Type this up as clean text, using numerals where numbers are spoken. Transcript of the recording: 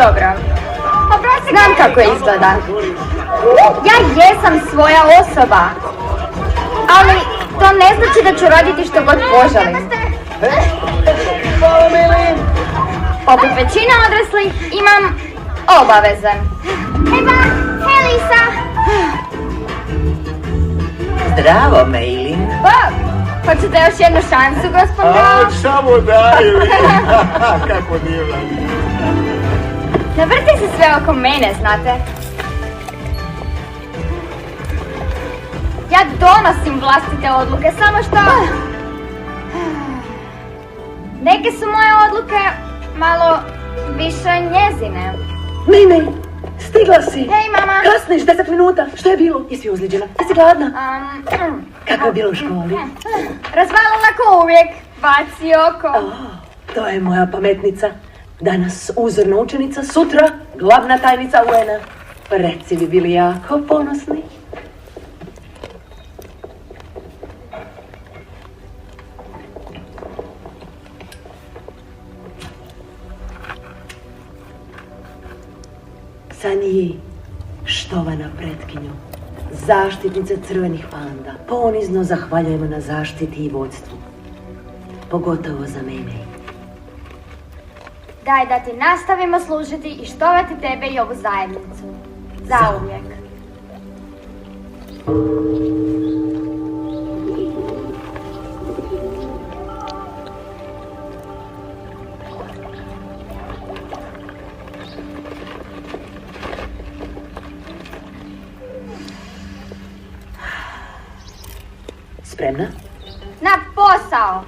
Dobro. Znam kako izgleda. Ja jesam svoja osoba. Ali to ne znači da ću raditi što god poželim. Poput većine odraslih imam obaveze. Eva, hej Lisa! Zdravo, Maylin. Hoćete još jednu šansu, gospodo? Samo daju. Kako divno. Ne vrti se sve oko mene, znate. Ja donosim vlastite odluke, samo što... Neke su moje odluke malo više njezine. Mimi, stigla si. Hej, mama. Kasniš 10 minuta. Što je bilo? Jesi ozlijeđena? Jesi gladna? Kako je bilo u školi? Razvalila ko uvijek. Baci oko. To je moja pametnica. Danas uzorna učenica, sutra glavna tajnica UN-a. Reci bi bili jako ponosni. Sanji, štovana pretkinju, zaštitnice crvenih panda, ponizno zahvaljujemo na zaštiti i vodstvu. Pogotovo za mene. Daj da ti nastavimo služiti i štovati tebe i ovu zajednicu. Zauvijek. Spremna? Na posao!